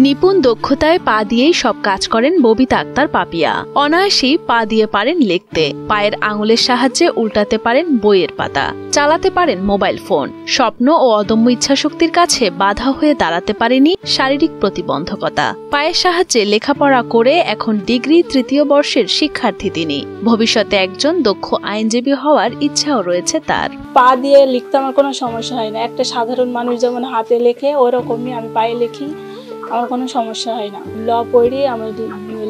নিপুণ দক্ষতায় পা দিয়েই সব কাজ করেন ববিতা আক্তার পাপিয়া। অনায়াসেই পা দিয়ে পারেন লিখতে, পায়ের আঙুলের সাহায্যে উল্টাতে পারেন বইয়ের পাতা, চালাতে পারেন মোবাইল ফোন। স্বপ্ন ও অদম্য ইচ্ছাশক্তির কাছে বাধা হয়ে দাঁড়াতে পারেনি শারীরিক প্রতিবন্ধকতা। পায়ের সাহায্যে লেখাপড়া করে এখন ডিগ্রি ৩য় বর্ষের শিক্ষার্থী তিনি। ভবিষ্যতে একজন দক্ষ আইনজীবী হওয়ার ইচ্ছাও রয়েছে তার। পা দিয়ে লিখতে আমার কোনো সমস্যা হয় না। একটা সাধারণ মানুষ যেমন হাতে লেখে ওরকমই আমি পায়ে লিখি, আমার কোনো সমস্যা হয় না। ল পড়ি, আমি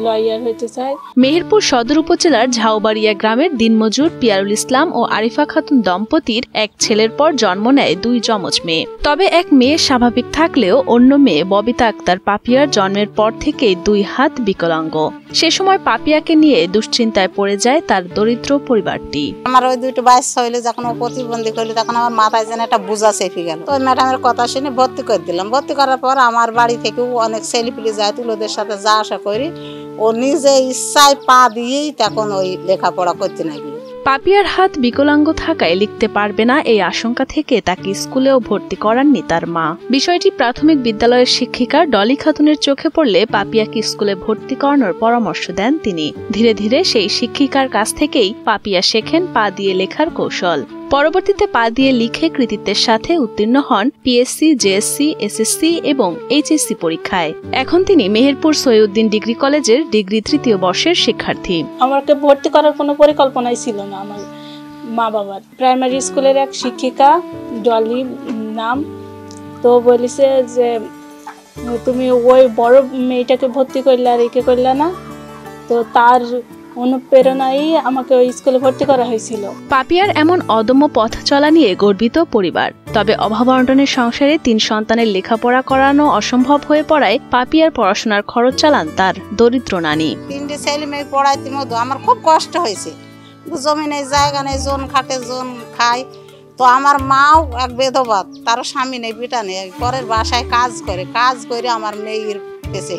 লয়ার হতে চাই। মেহেরপুর সদর উপজেলার ঝাউবাড়িয়া গ্রামের দিনমজুর পিয়ারুল ইসলাম ও আরিফা খাতুন দম্পতির এক ছেলের পর জন্ম নেয় 2 যমজ মেয়ে। তবে এক মেয়ে স্বাভাবিক থাকলেও অন্য মেয়ে ববিতা আক্তার পাপিয়ার জন্মের পর থেকেই 2 হাত বিকলাঙ্গ। সে সময় পাপিয়াকে নিয়ে দুশ্চিন্তায় পড়ে যায় তার দরিদ্র পরিবারটি। আমার ওই 2টো বাচ্চা হইলে যখন ও প্রতিবন্ধী করলো তখন আমার মাথায় যেন একটা বোঝা চেপে গেল। ওই ম্যাডামের কথা শুনে ভর্তি করে দিলাম। ভর্তি করার পর আমার বাড়ি থেকেও অনেক ছেলেপিলে যায়, ওদের সাথে যা আশা করি ও নিজে ইচ্ছায় পা দিয়েই তখন ওই লেখাপড়া করতে নাকি। পাপিয়ার হাত বিকলাঙ্গ থাকায় লিখতে পারবে না এই আশঙ্কা থেকে তাকে স্কুলেও ভর্তি করাননি তার মা। বিষয়টি প্রাথমিক বিদ্যালয়ের শিক্ষিকা ডলি খাতুনের চোখে পড়লে পাপিয়াকে স্কুলে ভর্তি করানোর পরামর্শ দেন তিনি। ধীরে ধীরে সেই শিক্ষিকার কাছ থেকেই পাপিয়া শেখেন পা দিয়ে লেখার কৌশল। পরবর্তীতে পা দিয়ে লিখে কৃতিত্বের সাথে উত্তীর্ণ হন পিএসসি, জেএসসি, এসএসসি এবং এইচএসসি পরীক্ষায়। এখন তিনি মেহেরপুর সৈয়দুদ্দিন ডিগ্রি কলেজের ডিগ্রি 3য় বর্ষের শিক্ষার্থী। আমাকে ভর্তি করার কোনো পরিকল্পনাই ছিল না আমার মা বাবার। প্রাইমারি স্কুলের এক শিক্ষিকা, ডলি নাম, তো বলেছে যে তুমি ওই বড় মেয়েটাকে ভর্তি করলে আর একে করলে না, তো তার অনুপ্রেরণায় আমাকে ওই স্কুলে ভর্তি করা হয়েছিল। পাপিয়ার এমন অদম্য পথ চলা নিয়ে গর্বিত পরিবার। তবে অভাব অনটনের সংসারে 3 সন্তানের লেখাপড়া করানো অসম্ভব হয়ে পড়ায় পাপিয়ার পড়াশোনার খরচ চালান তার দরিদ্র নানি। 3টে ছেলে মেয়ে পড়াইতে মধ্যে আমার খুব কষ্ট হয়েছে। জমি নেই, জায়গা নেই, জন খাটে জন খায়। তো আমার মাও এক বেধবা, তার স্বামী নেই, পিতা নেই, পরের বাসায় কাজ করে আমার মেয়ের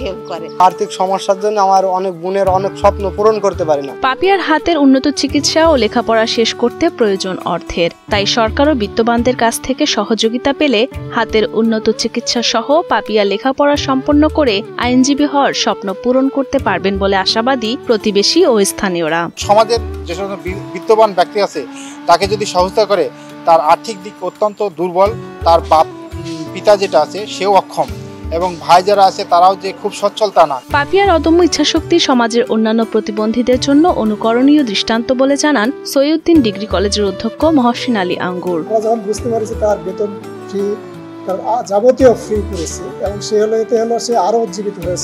হেল্প করে। আর্থিক সমস্যার জন্য আমার অনেক বোনের অনেক স্বপ্ন পূরণ করতে পারি না। পাপিয়ার হাতের উন্নত চিকিৎসা ও লেখাপড়া শেষ করতে প্রয়োজন অর্থের। তাই সরকার ও বিত্তবানদের কাছ থেকে সহযোগিতা পেলে হাতের উন্নত চিকিৎসা সহ পাপিয়া লেখাপড়া সম্পন্ন করে আইনজীবী হওয়ার স্বপ্ন পূরণ করতে পারবেন বলে আশাবাদী প্রতিবেশী ও স্থানীয়রা। সমাজের যে সমস্ত বিত্তবান ব্যক্তি আছে তাকে যদি সহায়তা করে, তার আর্থিক দিক অত্যন্ত দুর্বল, তার পিতা যেটা আছে সেও অক্ষম এবং ভাই যারা আছে তারাও যে খুব সচ্ছল তা না। পাপিয়ার অদম্য ইচ্ছাশক্তি সমাজের অন্যান্য প্রতিবন্ধীদের জন্য অনুকরণীয় দৃষ্টান্ত বলে জানান সৈয়দুদ্দিন ডিগ্রি কলেজের অধ্যক্ষ মহসিন আলী আঙ্গুর। যখন বুঝতে পারছি তার বেতন ফ্রি, তার যাবতীয় ফ্রি করেছে এবং সে আরো উজ্জীবিত হয়েছে।